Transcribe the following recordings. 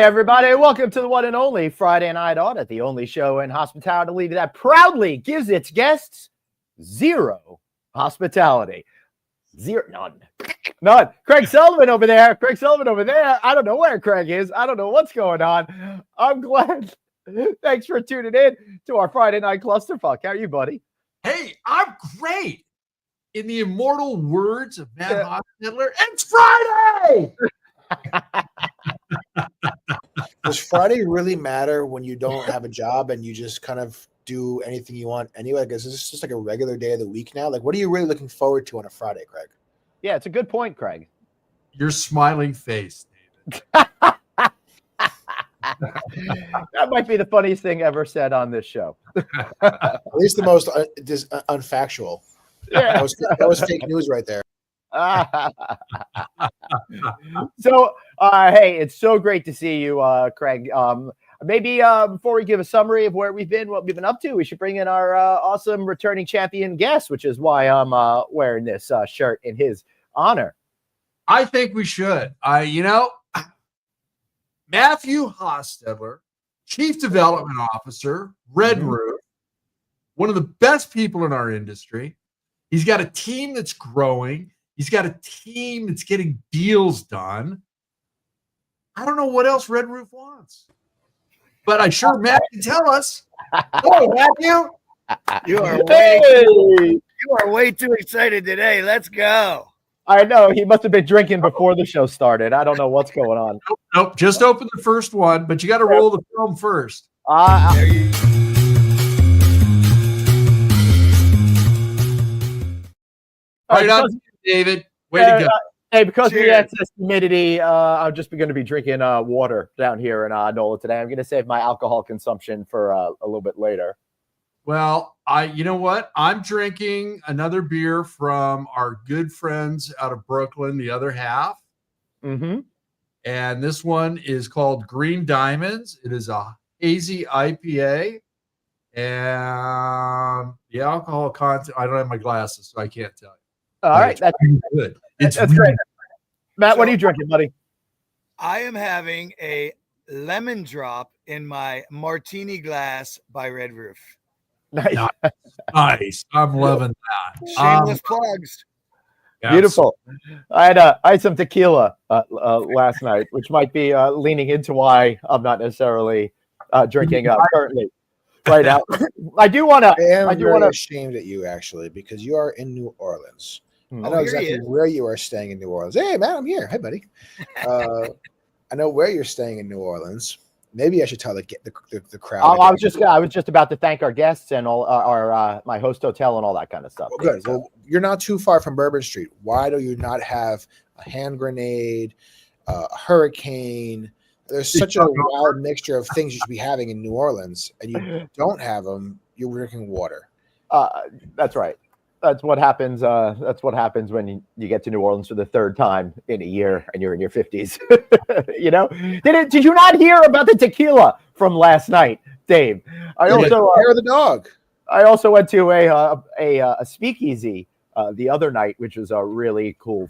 everybody. Welcome to the one and only Friday Night Audit, the only show in hospitality that proudly gives its guests zero hospitality. None. Craig Sullivan over there. I don't know where Craig is. I don't know what's going on. I'm glad. Thanks for tuning in to our Friday Night Clusterfuck. How are you, buddy? Hey, I'm great. In the immortal words of Matt Hostetler, it's Friday! Does Friday really matter when you don't have a job and you just kind of do anything you want anyway? I guess it's just like a regular day of the week now. Like, what are you really looking forward to on a Friday, Craig? Yeah, it's a good point, Craig. Your smiling face, David. That might be the funniest thing ever said on this show. At least the most unfactual. Yeah. That was fake news right there. So, hey, it's so great to see you, Craig. Maybe before we give a summary of where we've been, what we've been up to, we should bring in our awesome returning champion guest, which is why I'm wearing this shirt in his honor. I think we should. Matthew Hostetler, Chief Development Officer, Red Roof, one of the best people in our industry. He's got a team that's growing. He's got a team that's getting deals done. I don't know what else Red Roof wants, but I'm sure Matt can tell us. Oh, Matthew. You are way too excited today. Let's go. I know. He must have been drinking before the show started. I don't know what's going on. Nope. Just open the first one, but you got to roll the film first. Right on, David. Way to go. Hey, because we had this humidity, I'm just going to be drinking water down here in NOLA today. I'm going to save my alcohol consumption for a little bit later. Well, you know what? I'm drinking another beer from our good friends out of Brooklyn, the other half. Mm-hmm. And this one is called Green Diamonds. It is a hazy IPA. And the alcohol content, I don't have my glasses, so I can't tell you. All right. That's good. That's great. Matt, what are you drinking, buddy? I am having a lemon drop in my martini glass by Red Roof. Nice. Nice. I'm loving that. Shameless plugs. Beautiful. I had some tequila last night, which might be leaning into why I'm not necessarily drinking currently right now. I do want to. I'm very ashamed at you, actually, because you are in New Orleans. I know exactly where you are staying in New Orleans. Hey, man, I'm here. Hey, buddy. I know where you're staying in New Orleans. Maybe I should tell the crowd. I was just about to thank our guests and all our my host hotel and all that kind of stuff. Well, good. Well, you're not too far from Bourbon Street. Why do you not have a hand grenade, a hurricane? There's such a wild mixture of things you should be having in New Orleans, and you don't have them. You're drinking water. That's right. That's what happens. That's what happens when you get to New Orleans for the third time in a year and you're in your 50s. You know, did you not hear about the tequila from last night, Dave? I also went to a speakeasy the other night, which was a really cool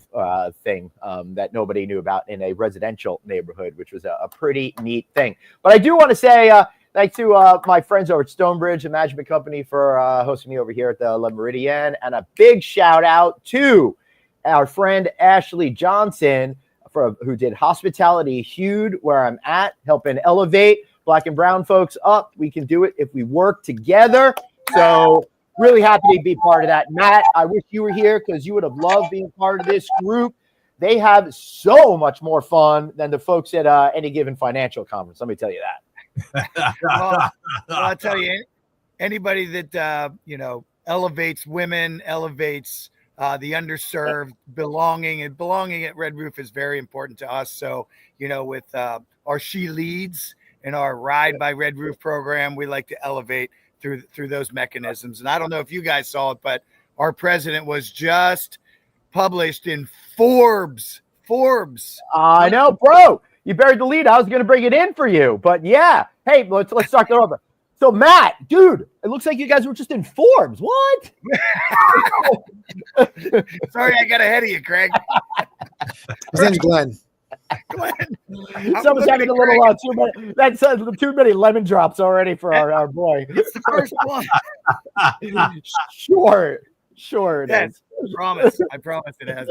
thing that nobody knew about in a residential neighborhood, which was a pretty neat thing. But I do want to say thanks to my friends over at Stonebridge, a management company, for hosting me over here at the Le Meridien. And a big shout out to our friend Ashley Johnson, who did Hospitality Hued, where I'm at, helping elevate Black and brown folks up. We can do it if we work together. So really happy to be part of that. Matt, I wish you were here because you would have loved being part of this group. They have so much more fun than the folks at any given financial conference. Let me tell you that. Well, I'll tell you, anybody that elevates women, elevates the underserved, belonging at Red Roof is very important to us. So, with our She Leads and our Ride by Red Roof program, we like to elevate through those mechanisms. And I don't know if you guys saw it, but our president was just published in Forbes. I know, bro. You buried the lead. I was going to bring it in for you, but yeah. Hey, let's start that over. So Matt, dude, it looks like you guys were just in Forbes. What? Sorry, I got ahead of you, Craig. His name's Glenn. Someone's having a little too many. That's too many lemon drops already for our boy. It's the first one. Sure it is. I promise it has.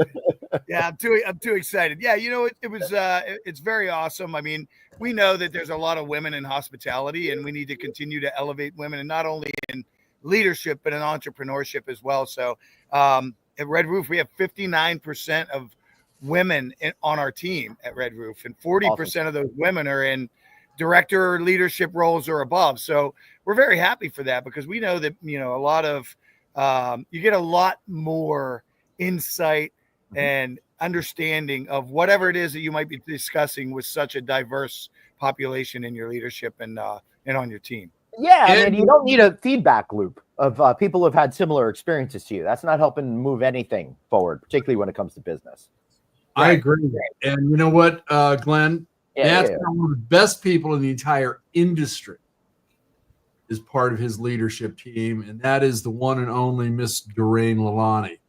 Yeah, I'm too excited. Yeah, it was it's very awesome. I mean, we know that there's a lot of women in hospitality, and we need to continue to elevate women, and not only in leadership but in entrepreneurship as well. So at Red Roof, we have 59% of women on our team at Red Roof, and 40% of those women are in director leadership roles or above. So we're very happy for that, because we know that a lot of you get a lot more insight and understanding of whatever it is that you might be discussing with such a diverse population in your leadership and on your team. Yeah, I mean, you don't need a feedback loop of people who have had similar experiences to you. That's not helping move anything forward, particularly when it comes to business. I agree. And you know what, Glenn? Matt's one of the best people in the entire industry is part of his leadership team, and that is the one and only Miss Doreen Lalani.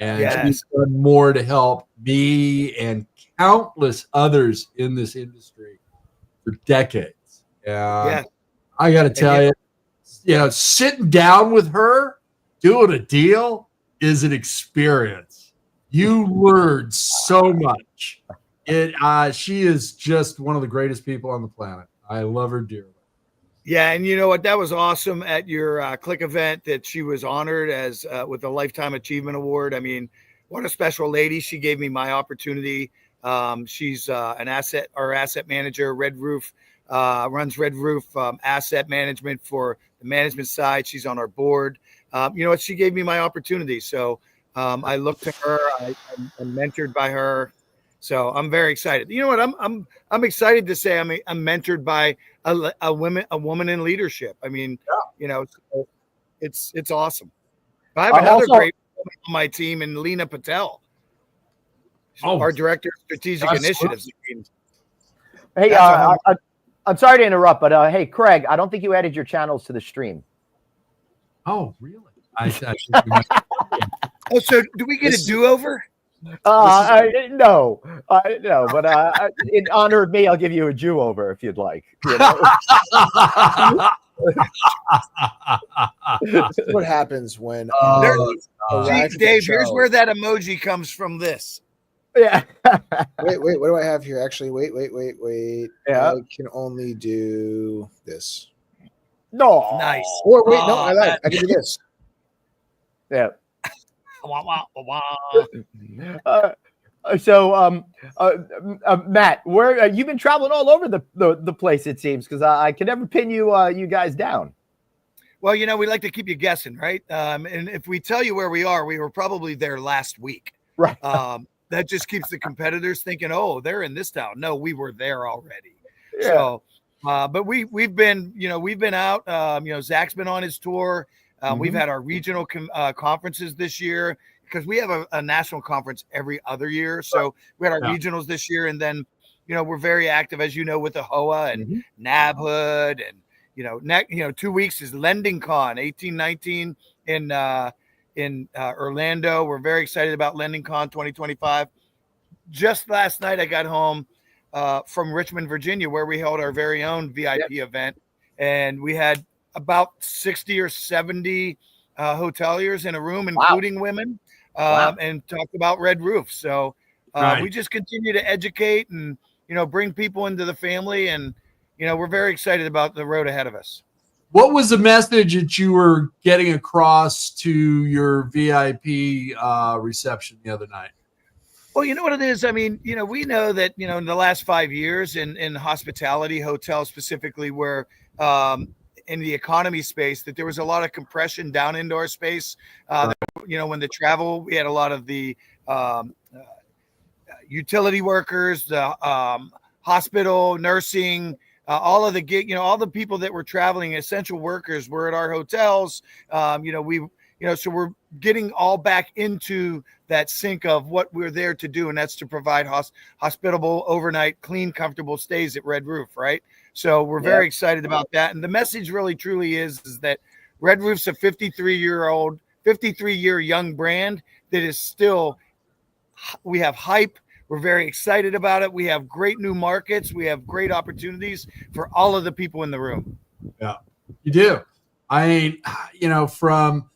And she's done more to help me and countless others in this industry for decades. And I got to tell you, sitting down with her, doing a deal is an experience. You learn so much. She is just one of the greatest people on the planet. I love her dearly. Yeah, and you know what? That was awesome at your Click event that she was honored as with a Lifetime Achievement Award. I mean, what a special lady. She gave me my opportunity. She's our asset manager. Red Roof runs Red Roof asset management for the management side. She's on our board. You know what? She gave me my opportunity. So I looked to her. I'm mentored by her. So I'm very excited. You know what? I'm excited to say I'm mentored by a woman in leadership. I mean, it's awesome. I have another great woman on my team, in Lena Patel, our director of strategic initiatives. Hey, I'm sorry to interrupt, but hey, Craig, I don't think you added your channels to the stream. Oh, really? So do we get a do-over? No, but in honor of me, I'll give you a Jew over if you'd like. This is what happens when Dave, here's where that emoji comes from. This. Yeah. wait, what do I have here? Actually, wait. Yeah. I can only do this. No. Nice. Oh, wait, no, I can do this. Yeah. So, Matt, where you've been traveling all over the place, it seems, because I can never pin you guys down. Well, we like to keep you guessing, right? And if we tell you where we are, we were probably there last week. Right. That just keeps the competitors thinking, oh, they're in this town. No, we were there already. Yeah. So, but we've been out. Zach's been on his tour. We've had our regional conferences this year, because we have a national conference every other year. So we had our regionals this year, and then we're very active, as with the HOA and NABHOOD, and 2 weeks is LendingCon 18-19 in Orlando. We're very excited about LendingCon 2025. Just last night I got home from Richmond, Virginia, where we held our very own VIP event, and we had about 60 or 70 hoteliers in a room, including women, and talked about Red Roof. So we just continue to educate and bring people into the family, and we're very excited about the road ahead of us. What was the message that you were getting across to your VIP reception the other night? Well, you know what it is? I mean, we know that, in the last 5 years in hospitality, hotels specifically, where in the economy space, that there was a lot of compression down into our space. When the travel, we had a lot of the utility workers, the hospital, nursing, all of the gig, all the people that were traveling, essential workers, were at our hotels. So we're getting all back into that sync of what we're there to do, and that's to provide hospitable, overnight, clean, comfortable stays at Red Roof, right? So we're very excited about that. And the message really truly is that Red Roof's a 53-year young brand that is still, we have hype, We're very excited about it. We have great new markets. We have great opportunities for all of the people in the room. Yeah, you do. I mean, from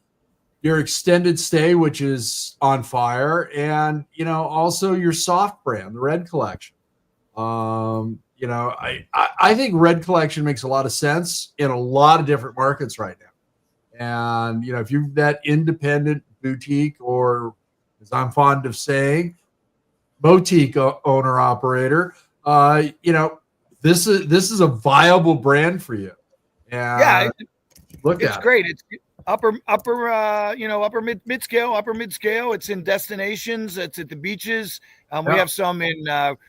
your extended stay, which is on fire, and also your soft brand, the Red Collection. I think Red Collection makes a lot of sense in a lot of different markets right now. And if you're that independent boutique, or as I'm fond of saying, boutique owner operator, this is a viable brand for you. And it's great. It's upper mid scale. It's in destinations. It's at the beaches. We have some in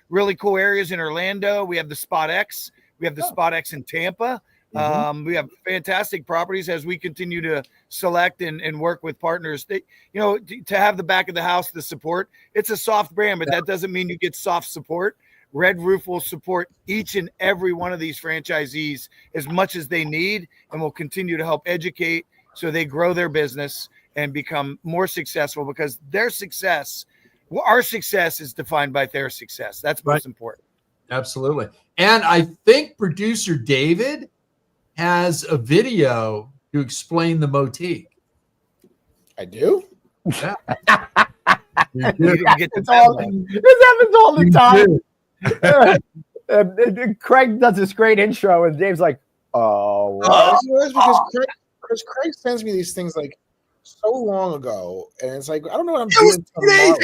really cool areas in Orlando. We have the Spot X. We have the Spot X in Tampa. We have fantastic properties as we continue to select and work with partners. To have the back of the house, the support. It's a soft brand, but that doesn't mean you get soft support. Red Roof will support each and every one of these franchisees as much as they need, and will continue to help educate so they grow their business and become more successful, because their success, our success, is defined by their success. That's most important. Absolutely. And I think producer David has a video to explain the motif. I do? Yeah. This happens all the time. Craig does this great intro, and Dave's like, "Oh, because Craig sends me these things like so long ago, and it's like I don't know what I'm doing tomorrow.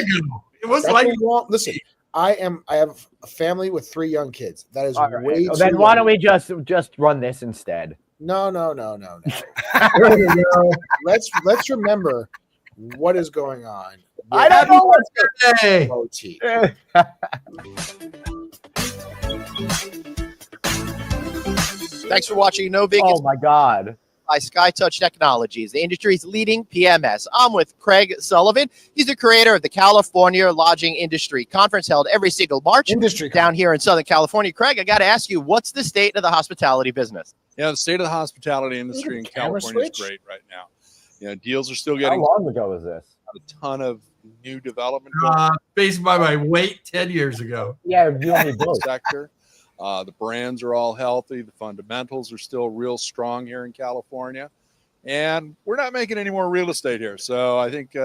It was like listen. I have a family with 3 young kids. That is way too then why don't we just run this instead? No. Let's remember what is going on. I don't know what's today. Thanks for watching No Vacancy. Oh my God. By SkyTouch Technologies, the industry's leading PMS. I'm with Craig Sullivan. He's the creator of the California Lodging Industry Conference, held every single March down here in Southern California. Craig, I got to ask you, what's the state of the hospitality business? The state of the hospitality industry in California is great right now. Deals are still getting. How long ago was this? A ton of new development. Based by my weight 10 years ago. Yeah, you only both. Sector. The brands are all healthy. The fundamentals are still real strong here in California, and we're not making any more real estate here. So I think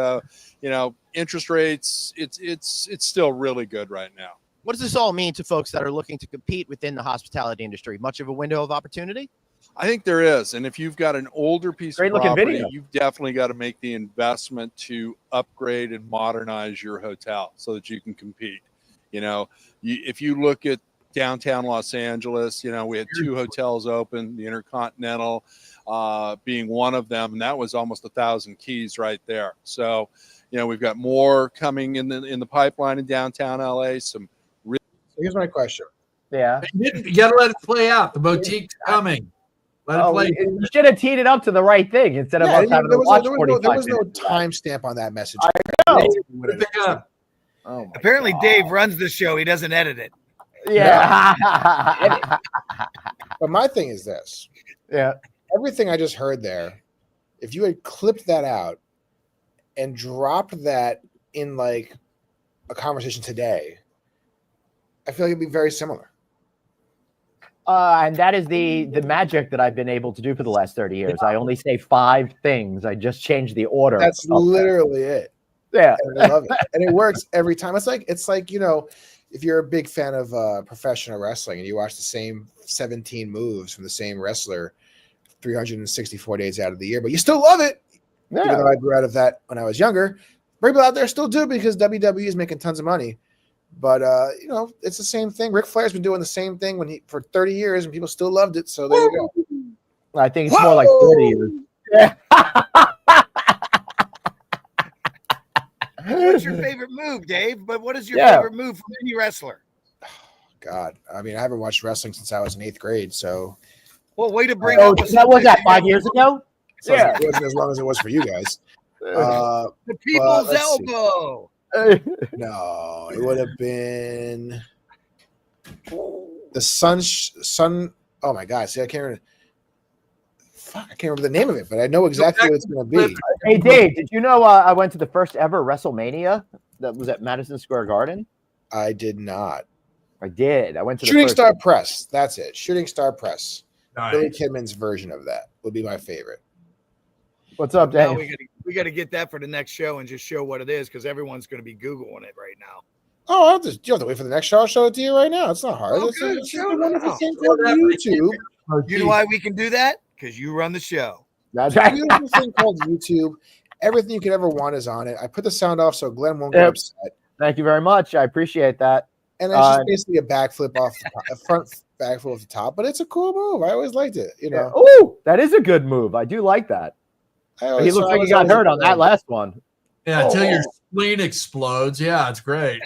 interest rates, it's still really good right now. What does this all mean to folks that are looking to compete within the hospitality industry? Much of a window of opportunity? I think there is, and if you've got an older piece of property, you've definitely got to make the investment to upgrade and modernize your hotel so that you can compete. If you look at downtown Los Angeles, we had 2 hotels open, the Intercontinental being one of them, and that was almost 1,000 keys right there. So, we've got more coming in the pipeline in downtown LA. Here's my question. Yeah, you got to let it play out. The boutique's coming. Let it play. You should have teed it up to the right thing instead of us having to watch 45 There was no timestamp on that message. I know. Apparently, Dave runs the show. He doesn't edit it. Yeah. But my thing is this. Yeah. Everything I just heard there, if you had clipped that out and dropped that in like a conversation today, I feel like it'd be very similar. And that is the magic that I've been able to do for the last 30 years. I only say 5 things. I just change the order. That's literally it. Yeah. And I love it. And it works every time. It's like, if you're a big fan of professional wrestling and you watch the same 17 moves from the same wrestler 364 days out of the year, but you still love it. Yeah. Even though I grew out of that when I was younger. People out there still do because WWE is making tons of money. But, it's the same thing. Ric Flair's been doing the same thing for 30 years and people still loved it. So there you go. I think it's more like 40 years. Yeah. What's your favorite move, Dave? But what is your favorite move from any wrestler? God, I mean, I haven't watched wrestling since I was in 8th grade. So, well, way to bring up. That was that 5 years ago. So it wasn't as long as it was for you guys. The people's elbow. No, it would have been the sun. Oh my God! See, I can't remember. I can't remember the name of it, but I know exactly what it's going to be. Hey, Dave, did you know I went to the first ever WrestleMania that was at Madison Square Garden? I did not. I did. I went to the Shooting first Star Press. That's it. Shooting Star Press. Nice. Billy Kidman's version of that would be my favorite. What's up, Now Dave? we got to get that for the next show and just show what it is because everyone's going to be Googling it right now. Oh, you don't have to wait for the next show. I'll show it to you right now. It's not hard. Oh, It's good. a Show it wonderful now. thing called YouTube. You know why we can do that? Because you run the show. That's It's a right. beautiful thing called YouTube. Everything you could ever want is on it. I put the sound off so Glenn won't get Yep. upset. Thank you very much. I appreciate that. And it's just basically a backflip off the top, a front backflip off the top, but it's a cool move. I always liked it. You know, Oh, that is a good move. I do like that. He looks like he got hurt on that last one. Yeah, until your spleen explodes. Yeah, it's great.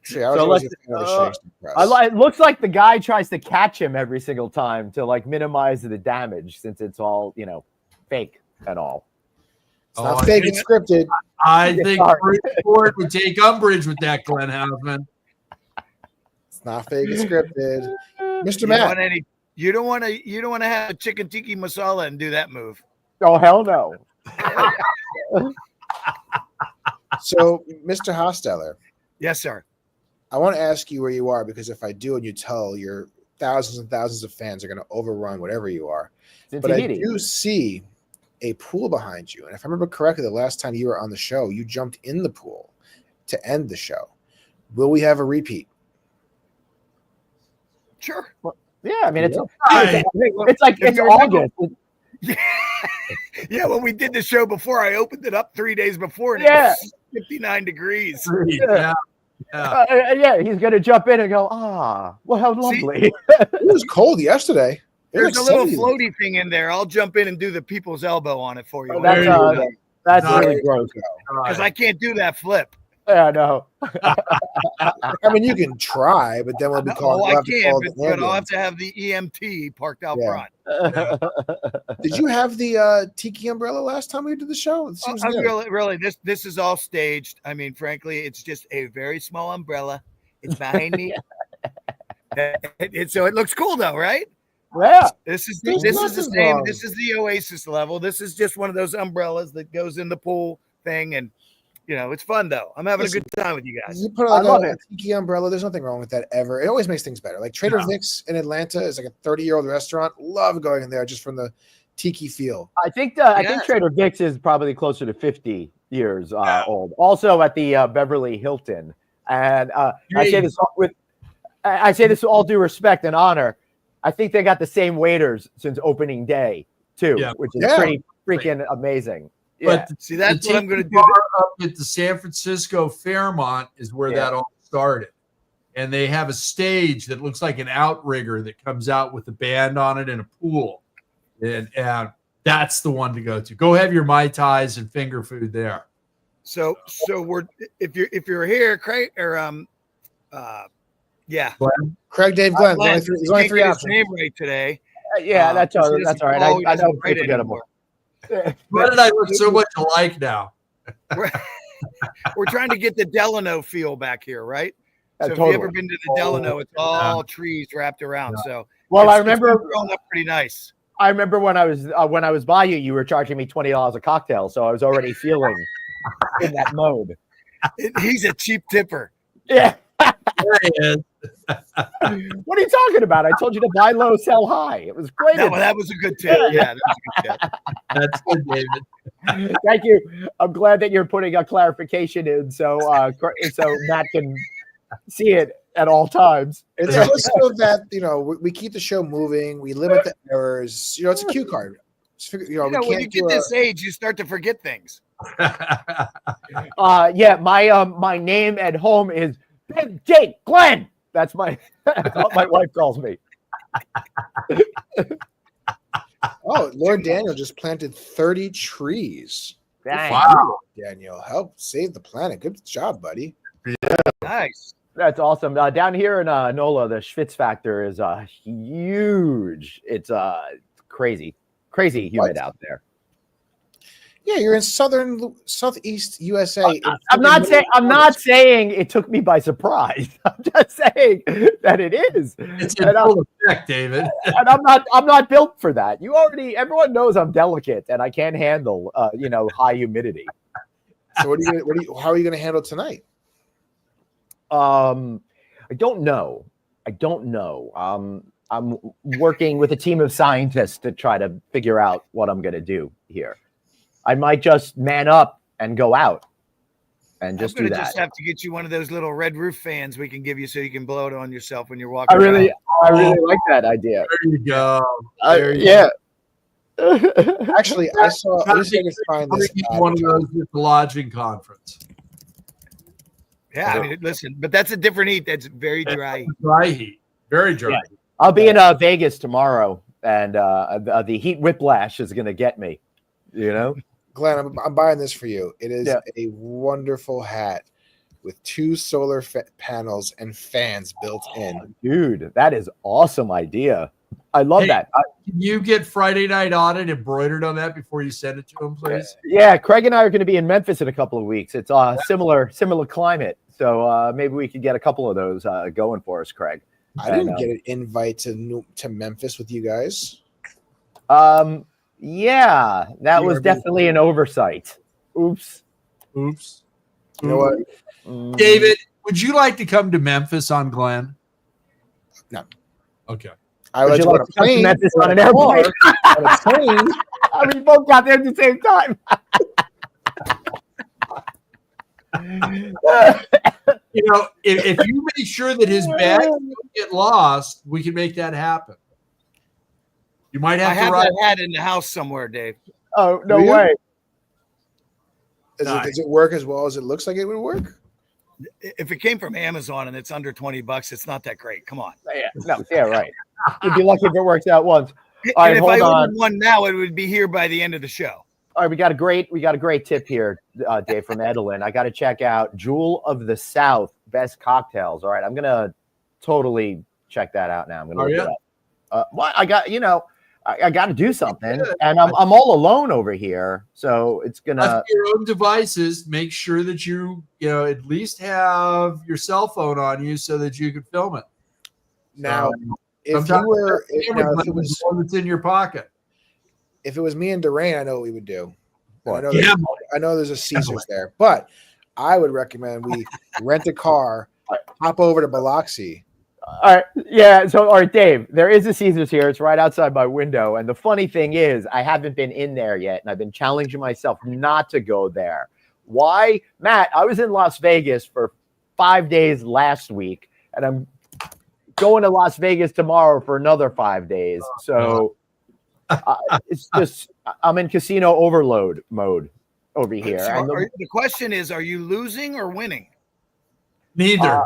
See, I was So always let's- a fan of the Shooting Star Press. It looks like the guy tries to catch him every single time to like minimize the damage since it's all, fake and all. It's not fake, it's scripted. I think Sorry. Bruce Ford would take umbrage with that, Glenn Hausman. It's not fake, it's scripted. Mr. You Matt. don't want to have a chicken tiki masala and do that move. Oh, hell no. So, Mr. Hostetler, Yes, sir. I want to ask you where you are because if I do and you tell, your thousands and thousands of fans are going to overrun whatever you are. But I do see a pool behind you. And if I remember correctly, the last time you were on the show, you jumped in the pool to end the show. Will we have a repeat? Sure. Yeah, I mean, it's If you August. Yeah, when we did the show before, I opened it up 3 days before, and it was 59 degrees. Yeah. Yeah, he's going to jump in and go, well, how lovely. It was cold yesterday. There's a little floaty thing in there. I'll jump in and do the people's elbow on it for you. That's really gross. Because I can't do that flip. Yeah, no. I mean, you can try, but then we'll be called. I can, but I'll have to have the EMT parked out front. Did you have the tiki umbrella last time we did the show? It seems Really, this is all staged. I mean, frankly, it's just a very small umbrella. It's behind me, so it looks cool, though, right? Yeah. This is the same. This is the Oasis level. This is just one of those umbrellas that goes in the pool thing, and it's fun though. I'm having a good time with you guys. You put like a tiki umbrella. There's nothing wrong with that ever. It always makes things better. Like Trader Vic's in Atlanta is like a 30-year-old restaurant. Love going in there just from the tiki feel. I think Trader Vic's is probably closer to 50 years old. Also at the Beverly Hilton, and I say this with all due respect and honor. I think they got the same waiters since opening day too, which is pretty freaking amazing. Yeah. But see, that's what I'm going to do. Up at the San Francisco Fairmont is where that all started. And they have a stage that looks like an outrigger that comes out with a band on it and a pool. And that's the one to go to. Go have your Mai Tais and finger food there. So we're if you're here, Craig or Craig, Dave, Glenn. There's only three options. Name right today. That's all right. I know it's forgettable. Why did I look so much alike now? We're trying to get the Delano feel back here, right? So if Totally. you ever been to the Delano, it's all trees wrapped around. So I remember it's growing up pretty nice. I remember when I was by you, you were charging me $20 a cocktail, so I was already feeling in that mode. He's a cheap tipper. Yeah. There he is. What are you talking about? I told you to buy low, sell high. It was great. That was a good tip. Yeah, that was a good tip. That's good, David. Thank you. I'm glad that you're putting a clarification in so Matt can see it at all times. It's just so that we keep the show moving. We limit the errors. It's a cue card. We can't when you get this age, you start to forget things. My name at home is Big Jake Glenn. That's what my wife calls me. Oh, Lord Daniel just planted 30 trees. Dang. Wow, Daniel, help save the planet. Good job, buddy. Nice. That's awesome. Down here in NOLA, the Schwitz factor is huge. It's crazy humid out there. Yeah, you're in southeast USA. I'm not saying it took me by surprise. I'm just saying that it is. It's in full effect, David. And I'm not built for that. Everyone knows I'm delicate and I can't handle high humidity. So how are you going to handle tonight? I don't know. I'm working with a team of scientists to try to figure out what I'm going to do here. I might just man up and go out and just do that. Just have to get you one of those little red roof fans we can give you so you can blow it on yourself when you're walking. I really like that idea. There you go. Yeah. Actually, I saw. I wish I could find this. One of those at the lodging conference. Yeah, I mean, listen, but that's a different heat. That's very dry. Dry heat. Very dry. Yeah. I'll be in Vegas tomorrow, and the heat whiplash is going to get me. You know, Glenn, I'm buying this for you. It is a wonderful hat with 2 solar panels and fans built in. Dude, that is awesome idea. I love that. Can you get Friday Night Audit embroidered on that before you send it to him, please? Yeah, Craig and I are going to be in Memphis in a couple of weeks. It's similar climate, so maybe we could get a couple of those going for us, Craig. I didn't get an invite to Memphis with you guys. Yeah, that was definitely an oversight. Oops. You know what, David? Would you like to come to Memphis on Glenn? No. Okay. I would like to come to Memphis on an airplane. On a plane. I mean, both got there at the same time. You know, if you make sure that his bags don't get lost, we can make that happen. You might have to that hat in the house somewhere, Dave. Oh, no way. Does it work as well as it looks like it would work? If it came from Amazon and it's under $20, it's not that great. Come on. Yeah, right. You'd be lucky if it works out once. All right, and if I ordered one now, it would be here by the end of the show. All right, we got a great tip here, Dave, from Edelin. I got to check out Jewel of the South best cocktails. All right, I'm gonna totally check that out now. I'm gonna look it up. I got to do something, and I'm all alone over here, so it's gonna. Your own devices. Make sure that you at least have your cell phone on you so that you can film it. Now, if it was one that's in your pocket. If it was me and Durain, I know what we would do. I know there's a Caesars there, but I would recommend we rent a car, hop over to Biloxi. All right. Yeah. So, all right, Dave, there is a Caesars here. It's right outside my window. And the funny thing is, I haven't been in there yet. And I've been challenging myself not to go there. Why? Matt, I was in Las Vegas for 5 days last week, and I'm going to Las Vegas tomorrow for another 5 days. So it's just, I'm in casino overload mode over here. So the question is, are you losing or winning? Neither.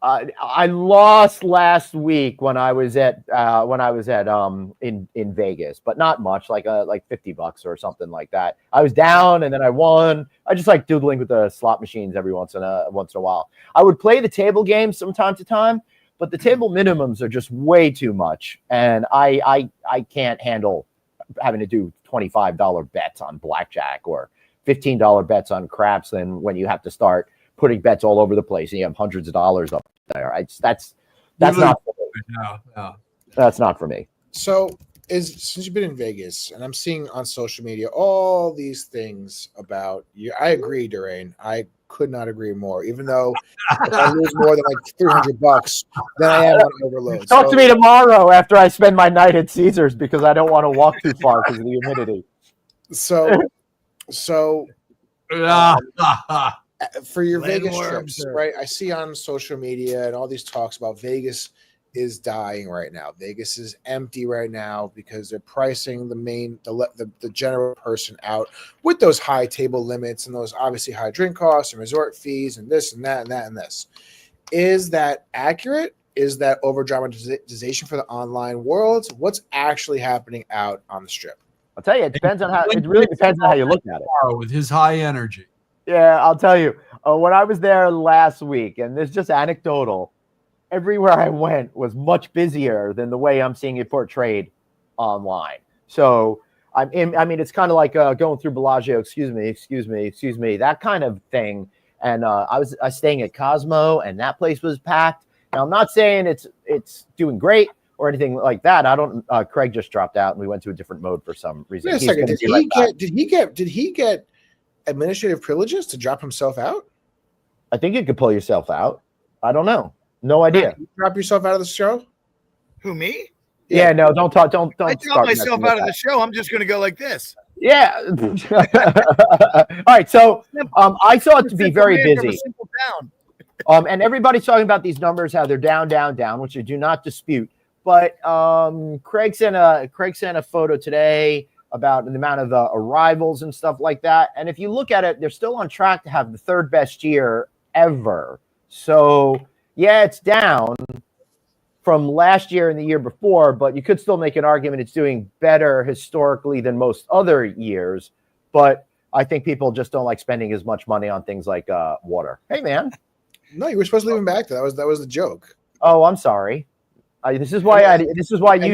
I lost last week when I was at in Vegas, but not much, like $50 or something like that. I was down and then I won. I just like doodling with the slot machines every once in a while. I would play the table games from time to time, but the table minimums are just way too much, and I can't handle having to do $25 bets on blackjack or $15 bets on craps. Then when you have to start putting bets all over the place and you have hundreds of dollars up there, that's not for me. No. That's not for me. So since you've been in Vegas, and I'm seeing on social media all these things about you, I agree, Durain. I could not agree more. Even though if I lose more than like $300, then I am on overload. Talk to me tomorrow after I spend my night at Caesars, because I don't want to walk too far because of the humidity. So for your Vegas trips, right? I see on social media and all these talks about Vegas is dying right now. Vegas is empty right now because they're pricing the general person out with those high table limits and those obviously high drink costs and resort fees and this and that and that and this. Is that accurate? Is that over dramatization for the online world? What's actually happening out on the strip? I'll tell you, it really depends on how you look at it. With his high energy. Yeah, I'll tell you. When I was there last week, and this is just anecdotal, everywhere I went was much busier than the way I'm seeing it portrayed online. So I mean, it's kind of like going through Bellagio, excuse me, that kind of thing. And I was staying at Cosmo, and that place was packed. Now, I'm not saying it's doing great or anything like that. I don't. Craig just dropped out, and we went to a different mode for some reason. Wait a second. Did he get administrative privileges to drop himself out? I think you could pull yourself out. I don't know. No idea. You drop yourself out of the show? Who, me? Yeah, no, don't talk. Don't. I Start drop myself messing out with of the show. I'm just going to go like this. Yeah. All right. So I saw it to be very busy. And everybody's talking about these numbers, how they're down, which I do not dispute. But Craig sent a photo today about the amount of arrivals and stuff like that. And if you look at it, they're still on track to have the third best year ever. So yeah, it's down from last year and the year before, but you could still make an argument it's doing better historically than most other years. But I think people just don't like spending as much money on things like water. Hey, man. No, you were supposed to leave him back there. That was the joke. Oh, I'm sorry. This is why you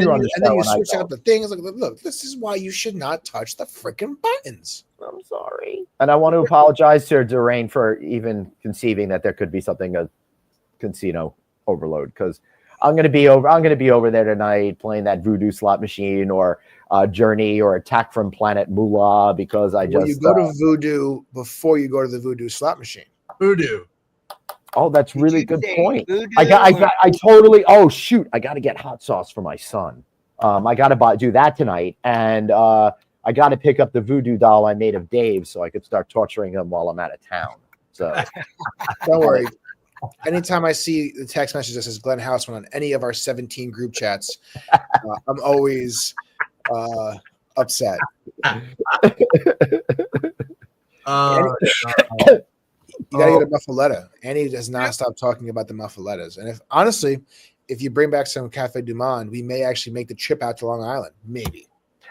run the show. And then you switch out the things. Like, look, this is why you should not touch the freaking buttons. I'm sorry. And I want to apologize to Durain for even conceiving that there could be something a casino overload, because I'm going to be over there tonight playing that voodoo slot machine or Journey or Attack from Planet Moolah, because you go to voodoo before you go to the voodoo slot machine. Voodoo. Oh, that's really good point. I totally. Oh shoot! I got to get hot sauce for my son. I got to do that tonight, and I got to pick up the voodoo doll I made of Dave so I could start torturing him while I'm out of town. So don't worry. Anytime I see the text message that says Glenn Houseman on any of our 17 group chats, I'm always upset. You gotta get a muffaletta. Annie does not stop talking about the muffalettas. And if you bring back some Cafe Du Monde, we may actually make the trip out to Long Island. Maybe.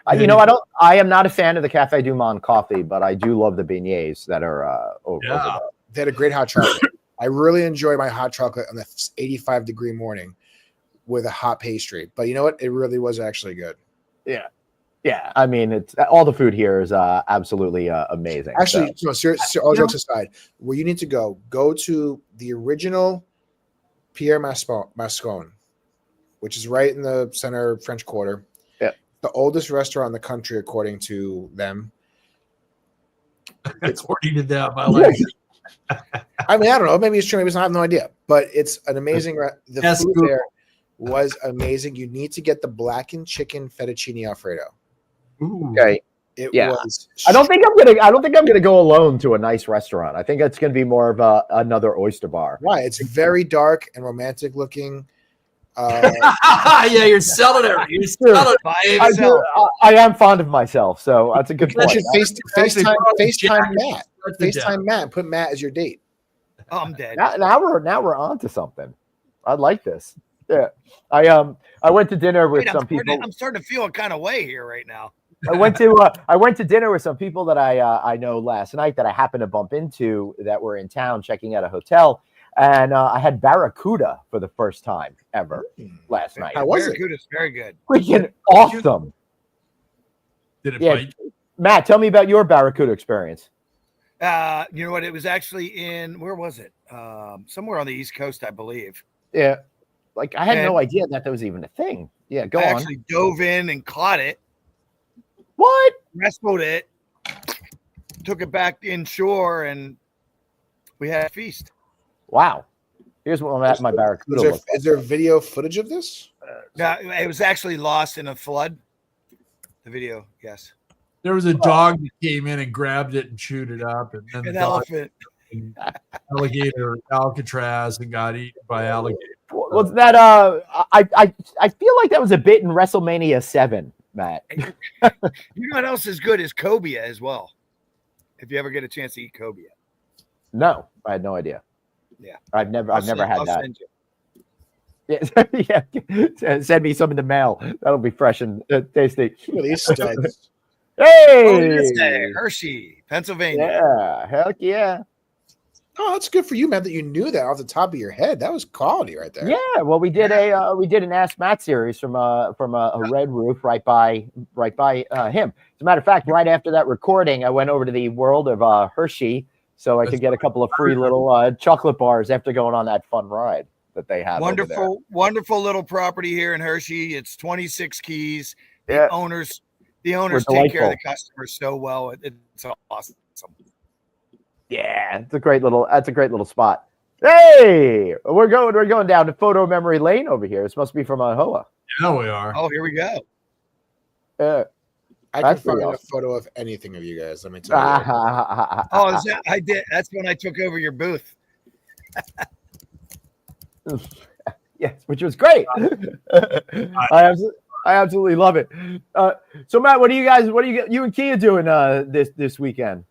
I am not a fan of the Cafe Du Monde coffee, but I do love the beignets that are over there. They had a great hot chocolate. I really enjoy my hot chocolate on the 85-degree morning with a hot pastry. But you know what? It really was actually good. Yeah. Yeah, I mean, it's all the food here is absolutely amazing. Actually, all jokes aside, where you need to go to the original Pierre Mascon, which is right in the center French Quarter. Yeah, the oldest restaurant in the country, according to them. According to them, I like it. I mean, I don't know. Maybe it's true. Maybe it's not. I have no idea. But it's an amazing. The food there was amazing. You need to get the blackened chicken fettuccine Alfredo. Ooh. Okay. It was. I don't think I'm gonna go alone to a nice restaurant. I think it's gonna be more of another oyster bar. Why? It's very dark and romantic looking. Yeah, you're selling it. You're selling it. I am fond of myself, so that's a good point. FaceTime Matt. FaceTime Matt. Put Matt as your date. Oh, I'm dead. Now we're on to something. I like this. Yeah. I went to dinner with some people. I'm starting to feel a kind of way here right now. I went to dinner with some people that I know last night that I happened to bump into that were in town checking out a hotel, and I had barracuda for the first time ever last night. How was it? Barracuda's very good. Freaking awesome. Did it bite? Matt, tell me about your barracuda experience. You know what? It was actually where was it? Somewhere on the East Coast, I believe. Yeah. Like I had no idea that was even a thing. Yeah, go on. I actually dove in and caught it. What? Wrestled it, took it back inshore, and we had a feast. Wow. Here's what my barracuda looks like. Is there video footage of this? No, it was actually lost in a flood. The video, yes. There was a dog that came in and grabbed it and chewed it up, and then an elephant, alligator, Alcatraz, and got eaten by alligator. Was that I feel like that was a bit in WrestleMania 7, Matt. You know what else is good is cobia as well. If you ever get a chance to eat cobia. No, I had no idea. Yeah. I've never had that. Yeah. Send me some in the mail. That'll be fresh and tasty. These studs. Hey, Hershey, Pennsylvania. Yeah, heck yeah. Oh, that's good for you, man, that you knew that off the top of your head. That was quality right there. Yeah, well, we did an Ask Matt series from a Red Roof right by him. As a matter of fact, right after that recording, I went over to the world of Hershey so I could get a couple of free little chocolate bars after going on that fun ride that they have. Wonderful little property here in Hershey. It's 26 keys. Yeah. The owners take care of the customers so well. It's awesome. Yeah, that's a great little spot. Hey, we're going down to photo memory lane over here. It's supposed to be from Ahoa. Yeah, we are. Oh, here we go. I can That's find pretty a photo of anything of you guys. Let me tell you. Oh, is that I did? That's when I took over your booth. Yes, which was great. I absolutely love it. So Matt, what do you and Kia doing this weekend?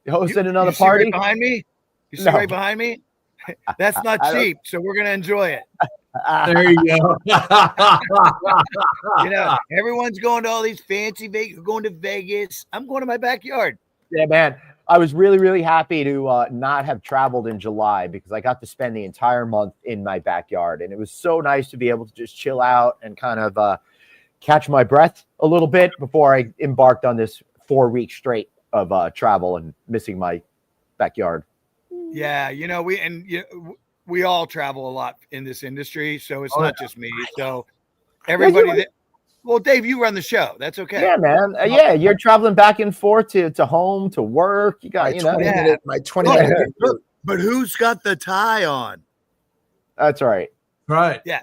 You hosting another party? Right behind me? You see No. right behind me? That's not cheap, so we're gonna enjoy it. There you go. You know, everyone's going to all these fancy Vegas, going to Vegas. I'm going to my backyard. Yeah, man. I was really, really happy to not have traveled in July because I got to spend the entire month in my backyard. And it was so nice to be able to just chill out and kind of catch my breath a little bit before I embarked on this 4-week straight of travel and missing my backyard. Yeah, you know, we all travel a lot in this industry, so it's not just me. So everybody well, Dave, you run the show. That's okay. Yeah, man. Yeah, you're traveling back and forth to home, to work. You got, my 20 minute. But who's got the tie on? That's right. Right. Yeah.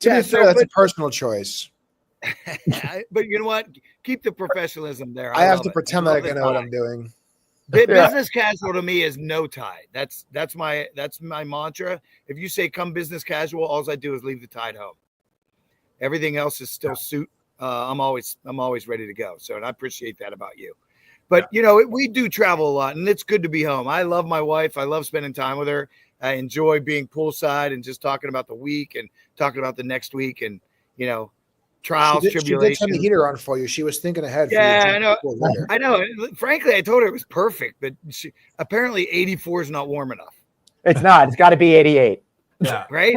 To be fair, that's a personal choice. But you know what? Keep the professionalism there. I have to pretend like I know what I'm doing. Business casual to me is no tie. That's my mantra. If you say come business casual, all I do is leave the tie at home. Everything else is still suit. I'm always ready to go. So, and I appreciate that about you. But you know, we do travel a lot, and it's good to be home. I love my wife. I love spending time with her. I enjoy being poolside and just talking about the week and talking about the next week, and you know, trials, tribulations. She did turn the heater on for you. She was thinking ahead. Yeah, I know. I know. Frankly, I told her it was perfect, but apparently 84 is not warm enough. It's not. It's got to be 88. Yeah. Right.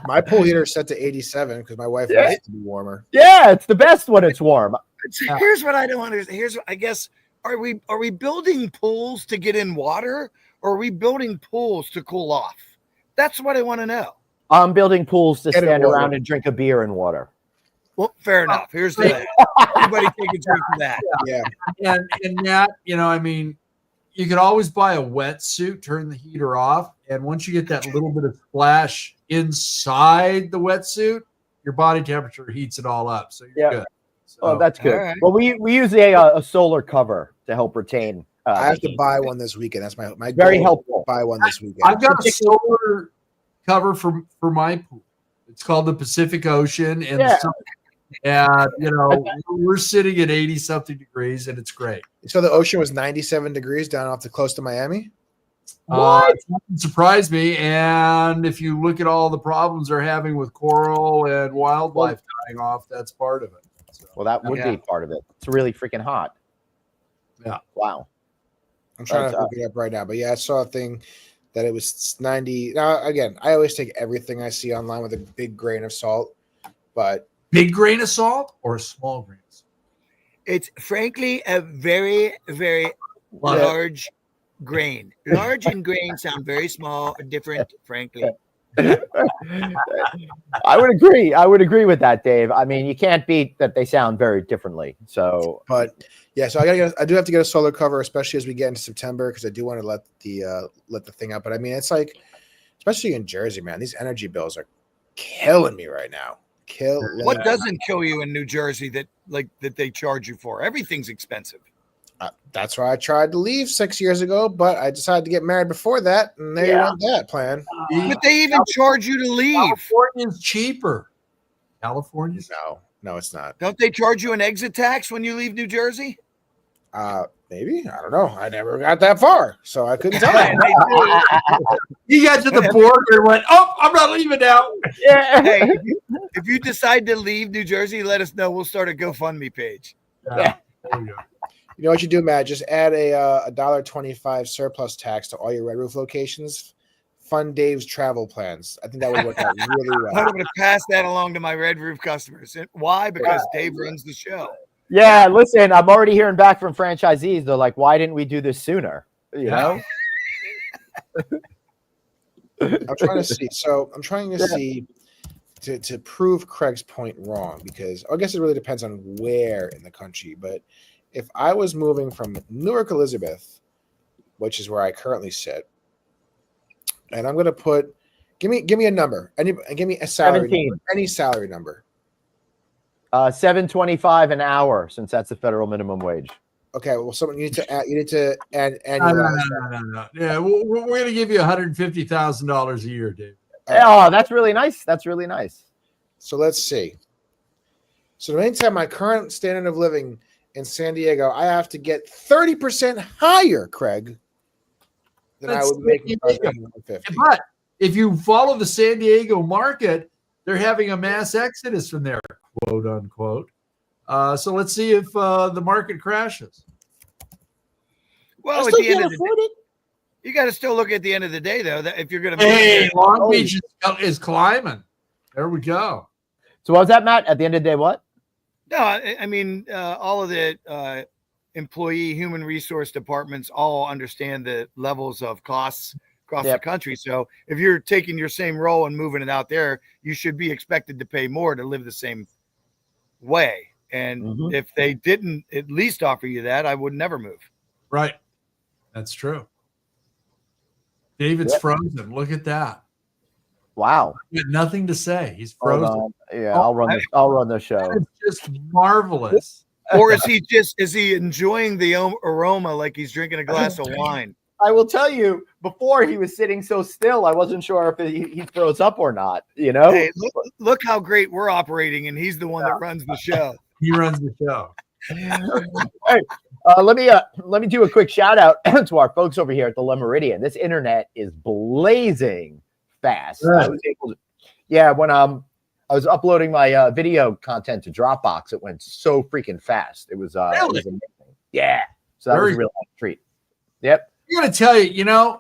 My pool heater is set to 87 because my wife wants it to be warmer. Yeah, it's the best when it's warm. Here's what I don't understand. Here's what I guess are we building pools to get in water, or are we building pools to cool off? That's what I want to know. I'm building pools to stand around and drink a beer in water. Well, fair enough. Here's the everybody take a drink of that. Yeah. And that, you know, I mean, you could always buy a wetsuit, turn the heater off, and once you get that little bit of splash inside the wetsuit, your body temperature heats it all up. So you're good. So, oh, that's good. Right. Well, we use a solar cover to help retain. I have to buy one this weekend. That's my very goal. helpful. Buy one this weekend. I've got a solar cover for my pool. It's called the Pacific Ocean, and you know, we're sitting at 80 something degrees, and it's great. So the ocean was 97 degrees down off the coast of Miami. What? It surprised me. And if you look at all the problems they're having with coral and wildlife dying off, that's part of it. So, well, that would be part of it. It's really freaking hot. Yeah. Wow. I'm trying to look it up right now, but yeah, I saw a thing that it was 90. Now, again, I always take everything I see online with a big grain of salt, but big grain of salt or a small grain of salt? It's frankly a very, very large grain. Large and grain sound very small or different, frankly. I would agree. I would agree with that, Dave. I mean, you can't beat that they sound very differently. So, but yeah, so I do have to get a solar cover, especially as we get into September, because I do want to let the thing up. But I mean, it's like, especially in Jersey, man, these energy bills are killing me right now. What doesn't kill you in New Jersey that they charge you for? Everything's expensive. That's why I tried to leave 6 years ago, but I decided to get married before that, and there you went that plan. But they even charge you to leave. California's cheaper. California's no, it's not. Don't they charge you an exit tax when you leave New Jersey? Maybe. I don't know. I never got that far, so I couldn't tell you. You got to the border and went, "Oh, I'm not leaving now." Yeah. Hey, if you decide to leave New Jersey, let us know. We'll start a GoFundMe page. Yeah. There you go. You know what you do, Matt? Just add a $1.25 surplus tax to all your Red Roof locations. Fund Dave's travel plans. I think that would work out really well. I'm going to pass that along to my Red Roof customers. Why? Because Dave runs the show. Yeah, listen, I'm already hearing back from franchisees. They're like, "Why didn't we do this sooner?" You know. I'm trying to see. So I'm trying to see to prove Craig's point wrong, because I guess it really depends on where in the country. But if I was moving from Newark, Elizabeth, which is where I currently sit, And I'm gonna put. Give me a number. Give me a salary. 17. Number, any salary number. $7.25 an hour, since that's the federal minimum wage. Okay. Well, someone you need to add No. Yeah, we're going to give you $150,000 a year, Dave. Oh, that's really nice. That's really nice. So let's see. So to maintain my current standard of living in San Diego, I have to get 30% higher, Craig, than I would make if I was making $150. But if you follow the San Diego market, they're having a mass exodus from there, quote unquote. So let's see if the market crashes. Well, at the end of the day, you got to still look at the end of the day, though. That if you're going to, hey, Long Beach is climbing. There we go. So what was that, Matt? At the end of the day, what? No, I mean, all of the employee human resource departments all understand the levels of costs across the country. So if you're taking your same role and moving it out there, you should be expected to pay more to live the same way. And if they didn't at least offer you that, I would never move. Right. That's true. David's frozen. Look at that. Wow. He had nothing to say. He's frozen. Yeah, I'll run the show. It's just marvelous. Or is he enjoying the aroma like he's drinking a glass of wine? I will tell you, before he was sitting so still, I wasn't sure if he froze up or not. You know, hey, look how great we're operating, and he's the one that runs the show. He runs the show. Hey, let me do a quick shout out to our folks over here at the Le Meridian. This internet is blazing fast. I was able to, when I was uploading my video content to Dropbox, it went so freaking fast. It was amazing. Yeah, so that was a real nice treat. Yep. I'm going to tell you,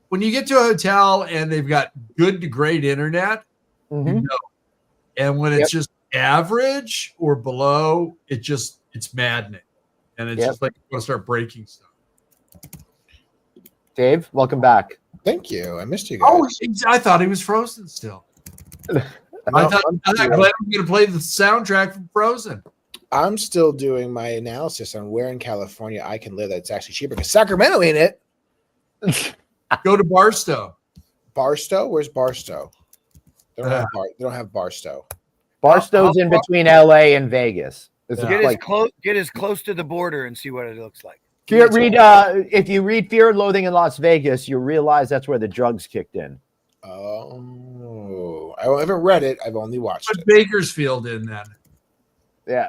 when you get to a hotel and they've got good to great internet, and when it's just average or below, it's maddening. And it's just like you want to start breaking stuff. Dave, welcome back. Thank you. I missed you guys. Oh, I thought he was frozen still. I thought Glenn was going to play the soundtrack from Frozen. I'm still doing my analysis on where in California I can live that's actually cheaper. Because Sacramento ain't it. Go to Barstow. Barstow? Where's Barstow? They don't have Barstow. Barstow's in between LA and Vegas. Get as close to the border and see what it looks like. If you read Fear and Loathing in Las Vegas, you realize that's where the drugs kicked in. Oh, I haven't read it. I've only watched it. Put Bakersfield in then. Yeah.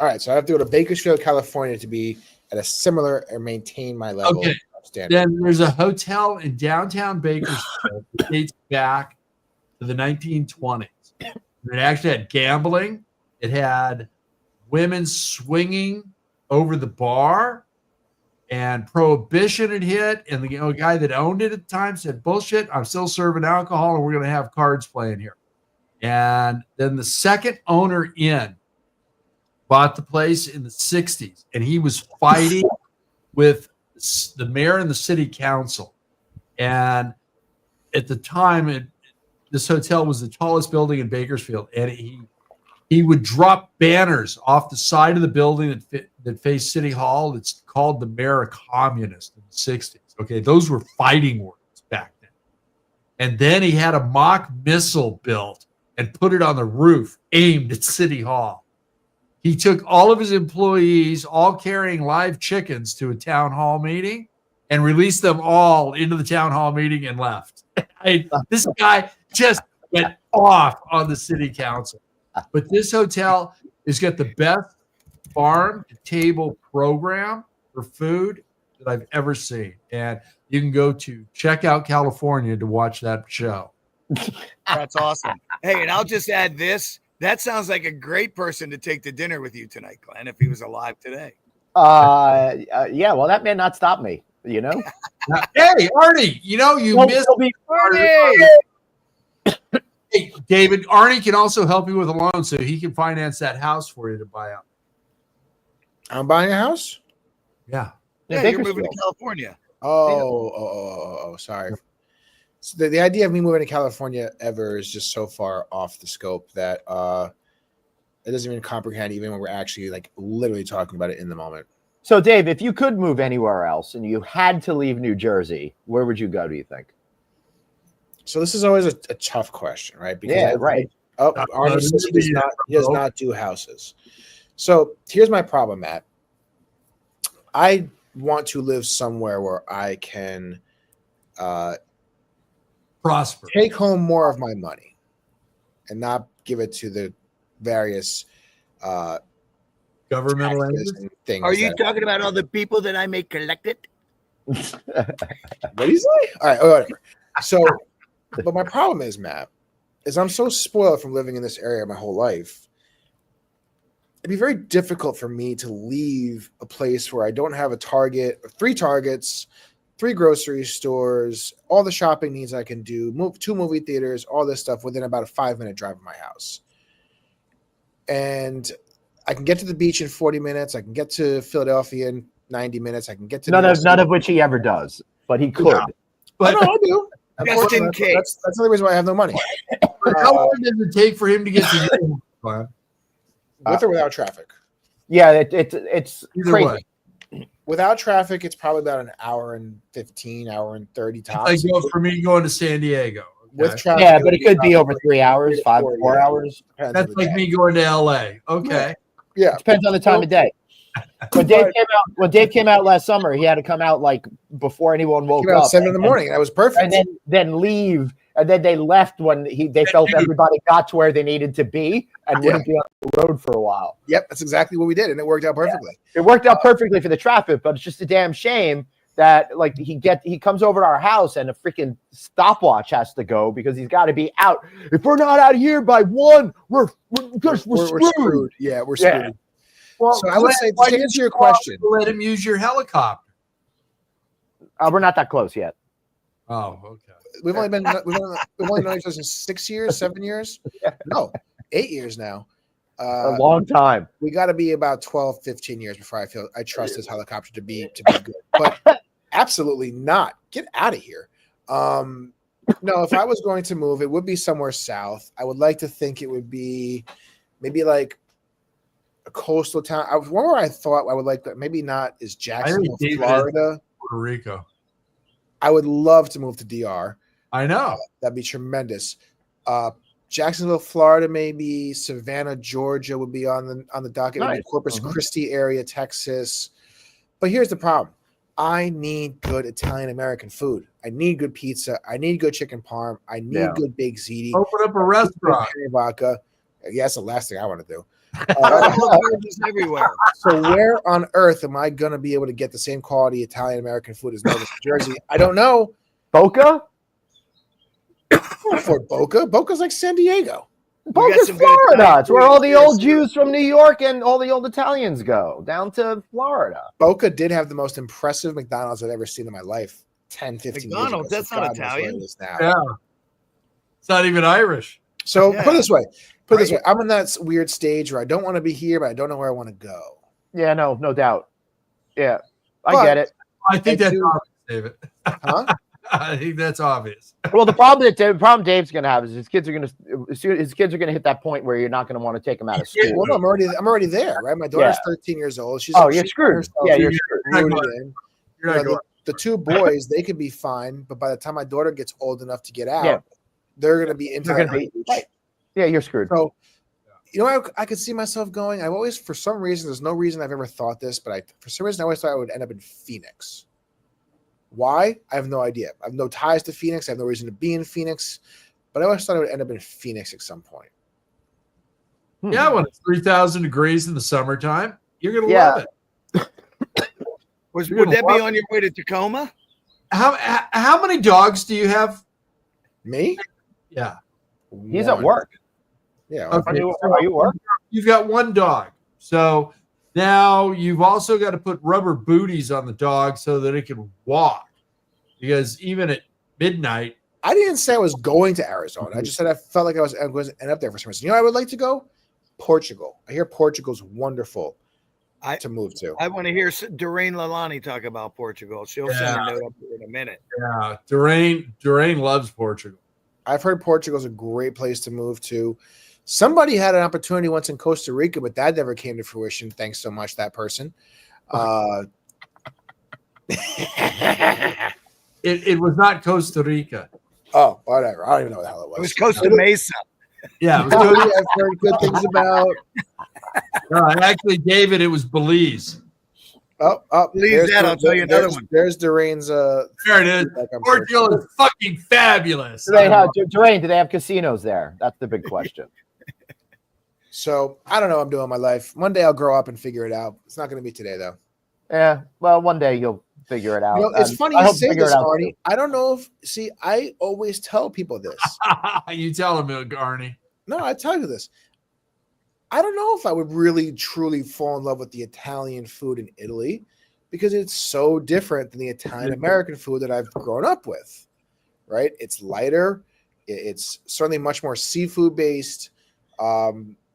All right, so I have to go to Bakersfield, California to be at a similar or maintain my level of standard. Then there's a hotel in downtown Bakersfield that dates back to the 1920s. It actually had gambling. It had women swinging over the bar, and prohibition had hit. And the guy that owned it at the time said, "Bullshit! I'm still serving alcohol, and we're going to have cards playing here." And then the second owner bought the place in the 60s, and he was fighting with the mayor and the city council. And at the time, this hotel was the tallest building in Bakersfield, and he would drop banners off the side of the building that faced City Hall. It's called the Mayor a Communist in the 60s. Okay, those were fighting words back then. And then he had a mock missile built and put it on the roof aimed at City Hall. He took all of his employees, all carrying live chickens, to a town hall meeting and released them all into the town hall meeting and left. This guy just went off on the city council. But this hotel has got the best farm-to-table program for food that I've ever seen. And you can go to Checkout California to watch that show. That's awesome. Hey, and I'll just add this. That sounds like a great person to take to dinner with you tonight, Glenn, if he was alive today. Yeah, well, that may not stop me, you know? Hey, Arnie, you missed Arnie. Hey, David, Arnie can also help you with a loan, so he can finance that house for you to buy out. I'm buying a house? Yeah. Yeah, you're moving to California. Oh, sorry. So the idea of me moving to California ever is just so far off the scope that it doesn't even comprehend, even when we're actually literally talking about it in the moment. So, Dave, if you could move anywhere else and you had to leave New Jersey, where would you go, do you think? So this is always a tough question, right? Because right. Arnie says he does not do houses. So here's my problem, Matt. I want to live somewhere where I can prosper, take home more of my money, and not give it to the various governmental things. Are you talking about all the people that I may collect it? What do you say? All right, whatever. So, but my problem is, Matt, is I'm so spoiled from living in this area my whole life. It'd be very difficult for me to leave a place where I don't have a Target, 3 Targets, 3 grocery stores, all the shopping needs I can do, 2 movie theaters, all this stuff within about a 5-minute drive of my house. And I can get to the beach in 40 minutes. I can get to Philadelphia in 90 minutes. I can get to none of which he ever does, but he could. Yeah. But no, I do. Just in case. That's the only reason why I have no money. How long does it take for him to get to you? With or without traffic? Yeah, it's crazy. Without traffic, it's probably about an hour and 15, hour and 30 tops. Like for me going to San Diego. With traffic, yeah, but it could be over 3 hours, 4 hours. That's like me going to LA. Okay. Yeah. Depends on the time of day. When Dave came out last summer, he had to come out like before anyone woke up. 7 in the morning. That was perfect. And then leave. And then they left when they felt everybody got to where they needed to be and wouldn't be on the road for a while. Yep, that's exactly what we did, and it worked out perfectly. Yeah. It worked out perfectly for the traffic, but it's just a damn shame that like he comes over to our house and a freaking stopwatch has to go because he's got to be out. If we're not out of here by 1, we're screwed. Yeah, we're screwed. Yeah. Well, so I would say to answer your question, let him use your helicopter. We're not that close yet. Oh, okay. We've only known each other 6 years, 7 years. No, 8 years now. A long time. We got to be about 12, 15 years before I trust this helicopter to be good. But absolutely not. Get out of here. No, if I was going to move, it would be somewhere south. I would like to think it would be maybe like a coastal town. One where I thought I would like that. Maybe not is Jacksonville, Florida, Puerto Rico. I would love to move to DR. I know. That'd be tremendous. Jacksonville, Florida, maybe Savannah, Georgia would be on the docket. Nice. Corpus Christi area, Texas. But here's the problem. I need good Italian American food. I need good pizza. I need good chicken parm. I need good big ziti. Open up a restaurant. Vodka. Yeah, that's the last thing I want to do. Everywhere. So where on earth am I going to be able to get the same quality Italian American food as Northern New Jersey? I don't know. Boca? For Boca? Boca's like San Diego. Boca's Florida. It's where all the old Jews from New York and all the old Italians go, down to Florida. Boca did have the most impressive McDonald's I've ever seen in my life 10, 15 McDonald's, years ago. that's not Italian. Yeah. It's not even Irish. So put it this way. I'm in that weird stage where I don't want to be here, but I don't know where I want to go. Yeah, no doubt. Yeah, I get it. I think that's obvious, David. Huh? I think that's obvious. Well, the problem Dave's going to have is his kids are going to hit that point where you're not going to want to take them out of school. Well, no, I'm already there, right? My daughter's 13 years old. You're screwed. Yeah, you're screwed. You're not going. The 2 boys, they could be fine, but by the time my daughter gets old enough to get out, they're going to be into that. Right. Yeah, you're screwed. So, you know, I could see myself going. I've always, for some reason, there's no reason I've ever thought this, but for some reason, I always thought I would end up in Phoenix. Why? I have no idea. I have no ties to Phoenix. I have no reason to be in Phoenix, but I always thought I would end up in Phoenix at some point. Yeah, when it's 3,000 degrees in the summertime, you're going to love it. Would that be on your way to Tacoma? How many dogs do you have? Me? Yeah. He's at work. Yeah. Okay. Are you work? You've got 1 dog. So now you've also got to put rubber booties on the dog so that it can walk. Because even at midnight. I didn't say I was going to Arizona. I just said I felt like I was going to end up there for some reason. You know, I would like to go Portugal. I hear Portugal's wonderful to move to. I want to hear Doreen Lalani talk about Portugal. She'll send a note up here in a minute. Yeah, Doreen loves Portugal. I've heard Portugal's a great place to move to. Somebody had an opportunity once in Costa Rica, but that never came to fruition. Thanks so much, that person. It was not Costa Rica. Oh, whatever. I don't even know what the hell it was. It was Costa Mesa. Yeah, it was Cody, Costa. I've heard good things about. Actually, David, it was Belize. Oh, Leave that. I'll tell you another one. There's Durain's. There it is. Like I'm Portugal is fucking fabulous. Do they have Durain? Do they have casinos there? That's the big question. So I don't know what I'm doing in my life. One day I'll grow up and figure it out. It's not going to be today, though. Yeah. Well, one day you'll figure it out. You know, it's funny I you hope say figure this, it out Arnie. too. I don't know if I always tell people this. You tell him, Arnie. No, I tell you this. I don't know if I would really truly fall in love with the Italian food in Italy because it's so different than the Italian American food that I've grown up with. Right? It's lighter. It's certainly much more seafood based.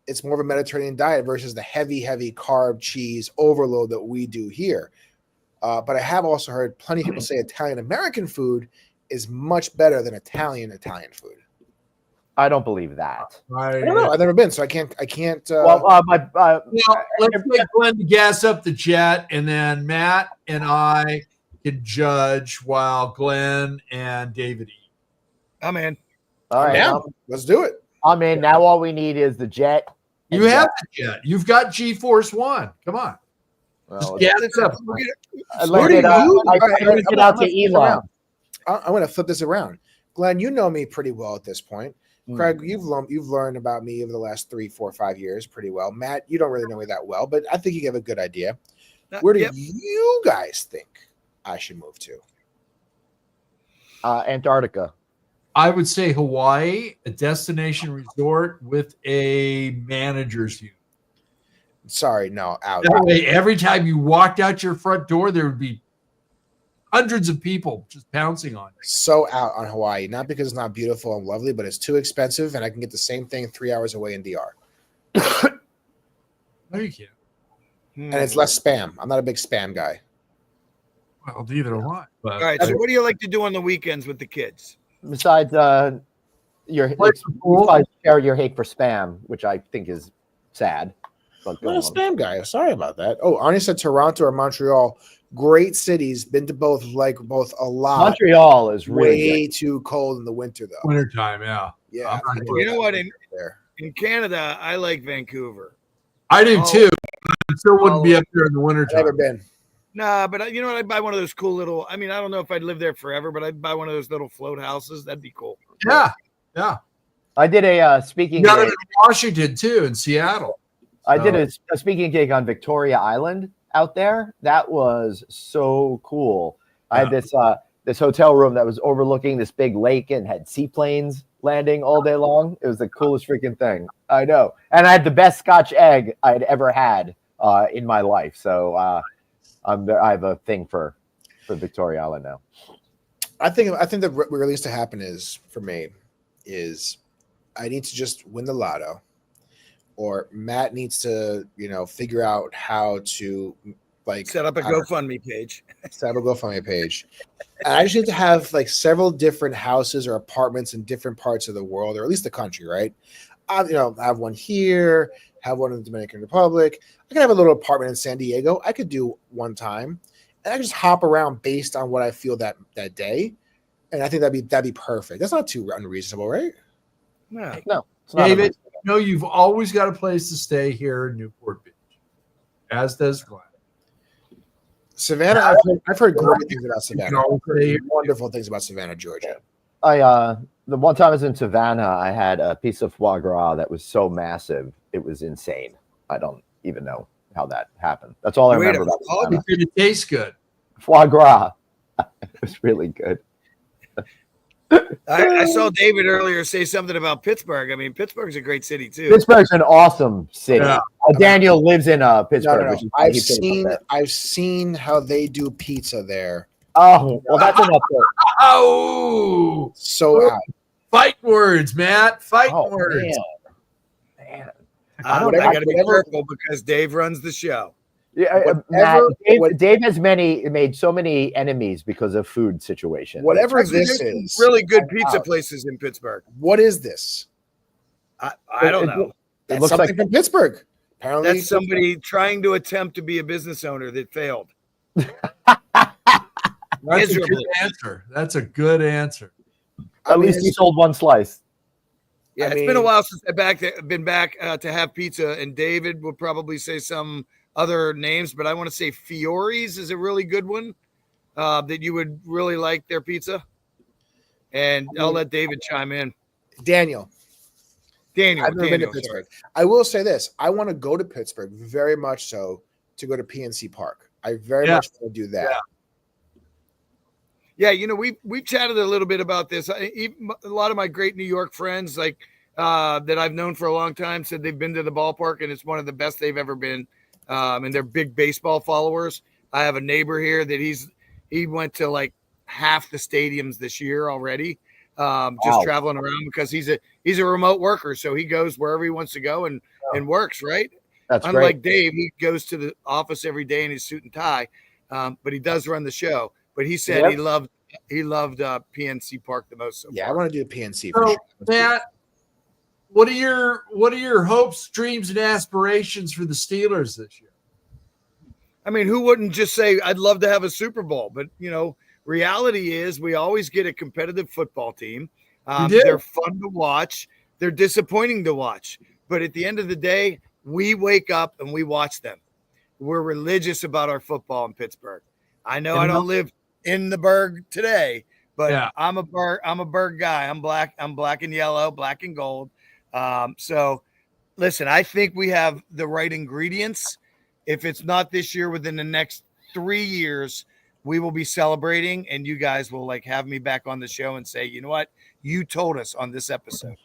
It's more of a Mediterranean diet versus the heavy carb cheese overload that we do here. But I have also heard plenty of people say Italian American food is much better than Italian food. I don't believe that. I don't know. I've never been, so I can't. Let's get Glenn to gas up the jet, and then Matt and I can judge while Glenn and David eat. I'm in. All right. Yeah, let's do it. I'm in. Now all we need is the jet. You have the jet. You've got G-Force One. Come on. Well, Gas it up. I left it out to Elon. I'm going to flip this around. Glenn, you know me pretty well at this point. Craig, you've learned about me over the last 3, 4, 5 years pretty well. Matt, you don't really know me that well, but I think you have a good idea. Where do you guys think I should move to? Antarctica. I would say Hawaii, a destination resort with a manager's unit. Sorry, no, out. That way, every time you walked out your front door, there would be hundreds of people just pouncing on you. So out on Hawaii, not because it's not beautiful and lovely, but it's too expensive, and I can get the same thing 3 hours away in DR. No, you can't. And it's less spam. I'm not a big spam guy. Well, neither am I. But All right. So, what do you like to do on the weekends with the kids? Besides share your hate for spam, which I think is sad. I'm not a spam guy. Sorry about that. Oh, Arnie said Toronto or Montreal. Great cities. Been to both a lot. Montreal is really way too cold in the winter, though. Wintertime, yeah. Yeah. You know what? In Canada, I like Vancouver. I do too. I still wouldn't be up there in the wintertime. Never been. Nah, but you know what? I'd buy one of those cool little. I mean, I don't know if I'd live there forever, but I'd buy one of those little float houses. That'd be cool. Yeah. I did a speaking. You got it in Washington too, in Seattle. I did a speaking gig on Victoria Island out there. That was so cool. I had this hotel room that was overlooking this big lake and had seaplanes landing all day long. It was the coolest freaking thing. I know. And I had the best Scotch egg I'd ever had in my life. So I have a thing for Victoria Island now. I think that what really needs to happen is for me is I need to just win the lotto. Or Matt needs to, figure out how to set up a GoFundMe page. Set up a GoFundMe page. And I just need to have several different houses or apartments in different parts of the world, or at least the country, right? Have one here, have one in the Dominican Republic. I can have a little apartment in San Diego. I could do one time, and I just hop around based on what I feel that day. And I think that'd be perfect. That's not too unreasonable, right? No, it's not David. You've always got a place to stay here in Newport Beach, as does Glenn. Savannah, I've heard great things about Savannah. Wonderful things about Savannah, Georgia. The one time I was in Savannah, I had a piece of foie gras that was so massive, it was insane. I don't even know how that happened. That's all I remember about Savannah. It tastes good. Foie gras. It was really good. I saw David earlier say something about Pittsburgh. I mean, Pittsburgh's a great city too. Pittsburgh's an awesome city. Yeah. Daniel lives in Pittsburgh. No. I've seen how they do pizza there. Oh, well, that's enough. Oh, so out. Fight words, Matt. Fight words. Man. I got to be careful because Dave runs the show. Yeah, Dave has made so many enemies because of food situations. Whatever this is, really good pizza places in Pittsburgh. What is this? I don't know. That's something from Pittsburgh. Apparently, That's somebody trying to attempt to be a business owner that failed. That's a good answer. That's a good answer. At least he sold one slice. Yeah, it's been a while since I've been back to have pizza, and David will probably say some other names, but I want to say Fiore's is a really good one that you would really like their pizza. And I'll let David chime in. Daniel. I've never been to Pittsburgh. Sorry. I will say this. I want to go to Pittsburgh very much so to go to PNC Park. I very much want to do that. Yeah, we've chatted a little bit about this. A lot of my great New York friends, like that I've known for a long time, said they've been to the ballpark and it's one of the best they've ever been. And they're big baseball followers. I have a neighbor here that he went to like half the stadiums this year already, just traveling around because he's a remote worker, so he goes wherever he wants to go and works. Right. That's Unlike great. Dave, he goes to the office every day in his suit and tie, but he does run the show. But he said he loved PNC Park the most. I want to do PNC for sure. Matt, what are your hopes, dreams, and aspirations for the Steelers this year? I mean, who wouldn't just say I'd love to have a Super Bowl? But reality is we always get a competitive football team. They're fun to watch. They're disappointing to watch. But at the end of the day, we wake up and we watch them. We're religious about our football in Pittsburgh. I know I don't live in the Burgh today, but I'm a Burgh guy. I'm black and yellow, black and gold. So listen, I think we have the right ingredients. If it's not this year, within the next 3 years, we will be celebrating, and you guys will have me back on the show and say, you know what, you told us on this episode.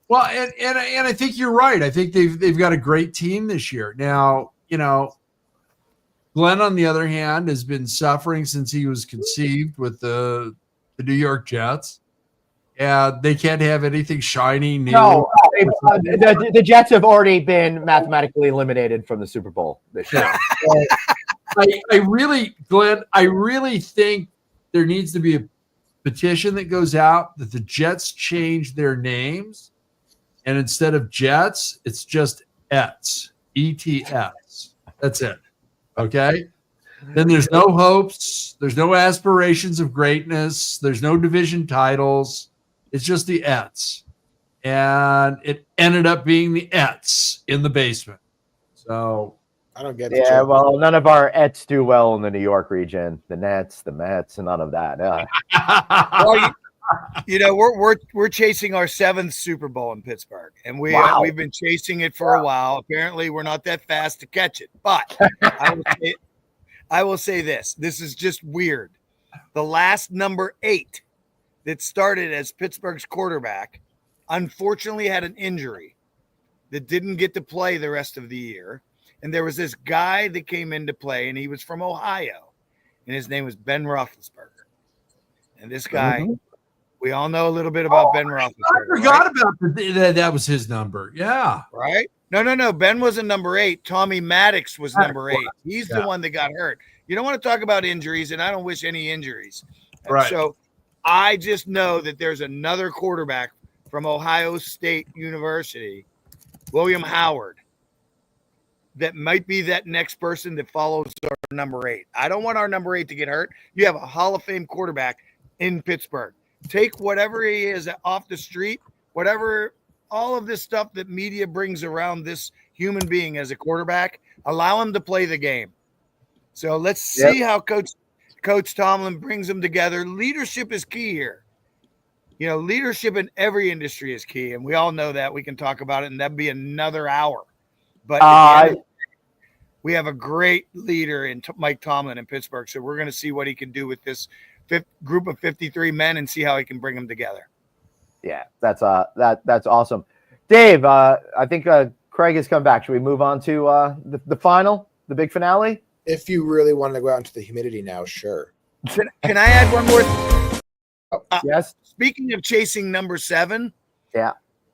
Well, and I think you're right. I think they've got a great team this year. Now, Glenn, on the other hand, has been suffering since he was conceived with the New York Jets. They can't have anything shiny new. No, the Jets have already been mathematically eliminated from the Super Bowl this year. I really think there needs to be a petition that goes out that the Jets change their names, and instead of Jets, it's just Ets, E-T-S. That's it. Okay? Then there's no hopes. There's no aspirations of greatness. There's no division titles. It's just the Ets. And it ended up being the Ets in the basement. So I don't get it. Yeah, well, none of our Ets do well in the New York region. The Nets, the Mets, and none of that. Well, we're chasing our 7th Super Bowl in Pittsburgh, and we've been chasing it for a while. Apparently, we're not that fast to catch it. But I will say this: this is just weird. The last number 8 that started as Pittsburgh's quarterback, unfortunately, had an injury that didn't get to play the rest of the year. And there was this guy that came into play, and he was from Ohio, and his name was Ben Roethlisberger. And this guy, we all know a little bit about Ben Roethlisberger. I forgot about that was his number. Yeah. Right? No. Ben wasn't number 8. Tommy Maddox was number 8. He's the one that got hurt. You don't want to talk about injuries, and I don't wish any injuries. Right. So I just know that there's another quarterback from Ohio State University, William Howard, that might be that next person that follows our number 8. I don't want our number 8 to get hurt. You have a Hall of Fame quarterback in Pittsburgh. Take whatever he is off the street, whatever, all of this stuff that media brings around this human being as a quarterback, allow him to play the game. So let's see how Coach Tomlin brings them together. Leadership is key here. Leadership in every industry is key, and we all know that. We can talk about it, and that'd be another hour. But we have a great leader in Mike Tomlin in Pittsburgh, so we're going to see what he can do with this group of 53 men and see how he can bring them together. Yeah, that's awesome. Dave, I think Craig has come back. Should we move on to the final, the big finale? If you really want to go out into the humidity now, sure. Can I add one more? Yes. Speaking of chasing number 7,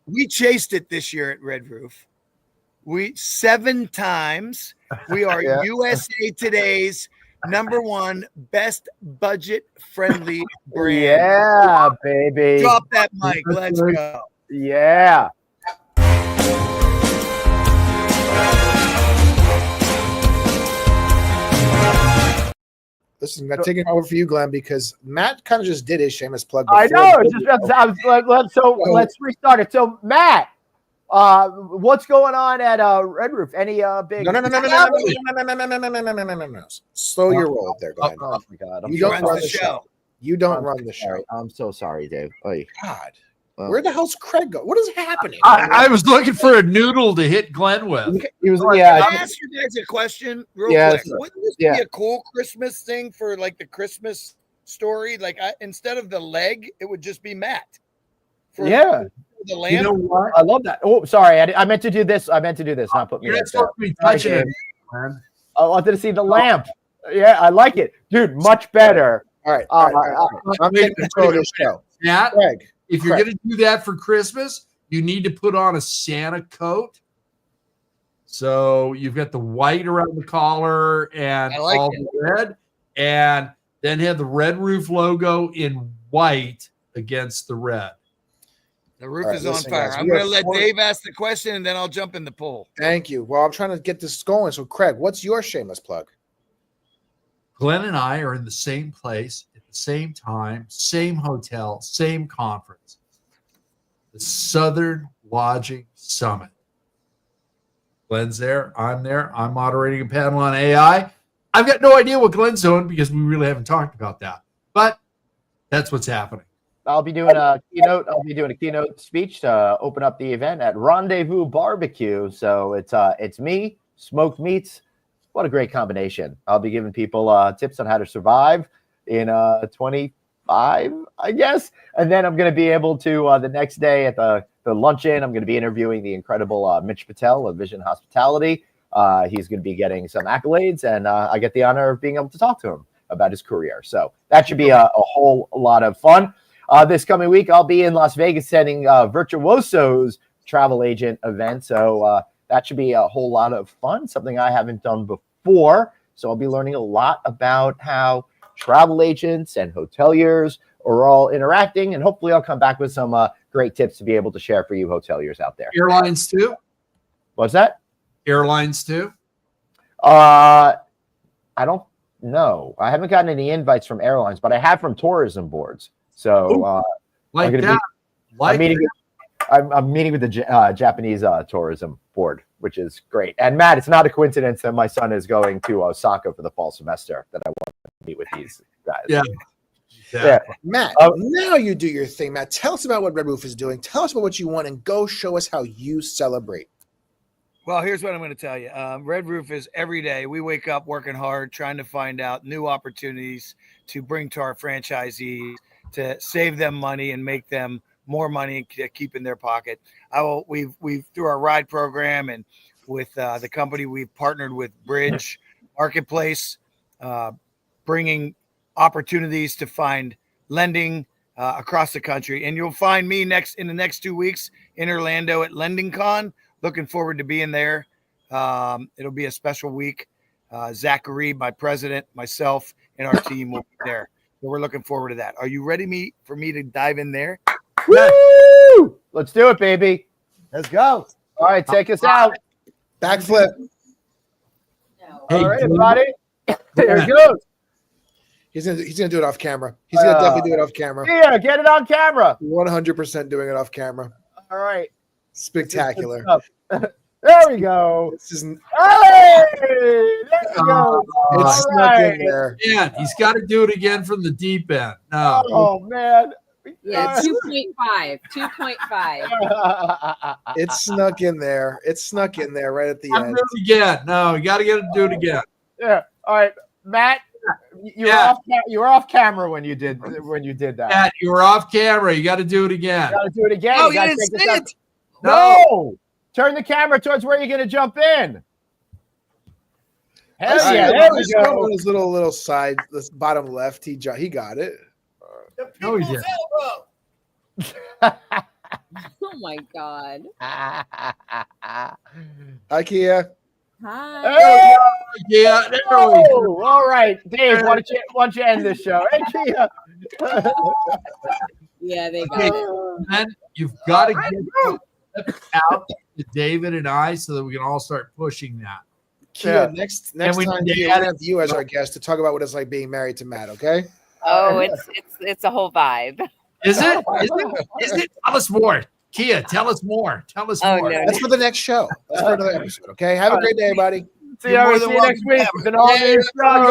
we chased it this year at Red Roof. 7 times. We are USA Today's number 1 best budget friendly brand. Yeah, baby. Drop that mic. Let's go. Yeah. Listen, I'm taking over for you, Glenn, because Matt kind of just did his shameless plug. I know. Let's restart it. So, Matt, what's going on at Red Roof? Any big? No. Slow your roll there, Glenn. Oh my God! You don't run the show. You don't run the show. I'm so sorry, Dave. God, where the hell's Craig go? What is happening? I was looking for a noodle to hit Glenn with. He was. Can I ask you guys a question real quick? Sir. Wouldn't this be a cool Christmas thing for like the Christmas story? Like instead of the leg, it would just be Matt. The lamp. You know what? I love that. Oh, sorry. I meant to do this. Not put me. You're not supposed to be touching it, man. I wanted to see the lamp. Yeah, I like it, dude. Much better. All right. I'm taking control of this show. Matt, Craig, if you're going to do that for Christmas, you need to put on a Santa coat. So you've got the white around the collar and all the red, and then have the Red Roof logo in white against the red. The roof is on fire. I'm going to let Dave ask the question, and then I'll jump in the pool. Thank you. Well, I'm trying to get this going. So, Craig, what's your shameless plug? Glenn and I are in the same place at the same time, same hotel, same conference. The Southern Lodging Summit. Glenn's there. I'm there. I'm moderating a panel on AI. I've got no idea what Glenn's doing because we really haven't talked about that. But that's what's happening. I'll be doing a keynote. I'll be doing a keynote speech to open up the event at Rendezvous Barbecue. So it's me, smoked meats. What a great combination. I'll be giving people tips on how to survive in 25, I guess. And then I'm going to be able to the next day at the luncheon, I'm going to be interviewing the incredible Mitch Patel of Vision Hospitality. He's going to be getting some accolades, and I get the honor of being able to talk to him about his career. So that should be a whole lot of fun. This coming week, I'll be in Las Vegas setting Virtuoso's travel agent event. So that should be a whole lot of fun, something I haven't done before. So I'll be learning a lot about how travel agents and hoteliers are all interacting. And hopefully I'll come back with some great tips to be able to share for you hoteliers out there. Airlines too? What's that? Airlines too? I don't know. I haven't gotten any invites from airlines, but I have from tourism boards. So like that. I'm meeting with the Japanese tourism board, which is great. And Matt, it's not a coincidence that my son is going to Osaka for the fall semester that I want to meet with these guys. Yeah. Matt, now you do your thing. Matt, tell us about what Red Roof is doing. Tell us about what you want, and go show us how you celebrate. Well, here's what I'm going to tell you. Red Roof is every day. We wake up working hard, trying to find out new opportunities to bring to our franchisees to save them money and make them more money and keep in their pocket. We've through our ride program and with the company we've partnered with Bridge Marketplace, bringing opportunities to find lending across the country. And you'll find me in the next 2 weeks in Orlando at LendingCon. Looking forward to being there. It'll be a special week. Zachary, my president, myself, and our team will be there. So we're looking forward to that. Are you ready for me to dive in there? Woo! Let's do it, baby. Let's go. All right, take us out. Backflip. All right, everybody. There he goes. He's gonna do it off camera. He's gonna definitely do it off camera. Yeah, get it on camera. 100% doing it off camera. All right. Spectacular. There we go. Hey, there we go. It's snuck in there. Yeah, he's got to do it again from the deep end. No. Oh man. Yeah, 2.5. 2.5. It's snuck in there. It's snuck in there right at the end. Do it again. No, you got to get it. Do it again. Yeah. All right, Matt. You were off camera when you did that. Matt, you were off camera. You got to do it again. You got to do it again. Oh, you didn't say it. No. Turn the camera towards where you're going to jump in. Hell yeah, there we go. His little side, this bottom left, he got it. No, he didn't. Oh my God. IKEA. Hi. Hey! Yeah, there we Oh, all right, Dave. Why don't you end this show? Hey, Kia. Yeah, they got it. Then you've got to get out to David and I so that we can all start pushing that. Kia, next we time, need to Kia, add we'll it- have you as our guest to talk about what it's like being married to Matt. Okay. Oh, it's a whole vibe. Is it? Is it? Tell us more. Kia, tell us more. Tell us Oh, more. no, That's for the next show. That's for another episode. Okay. Have a great day, everybody. See You're more you than next welcome week. to have It's an all new Yeah, show.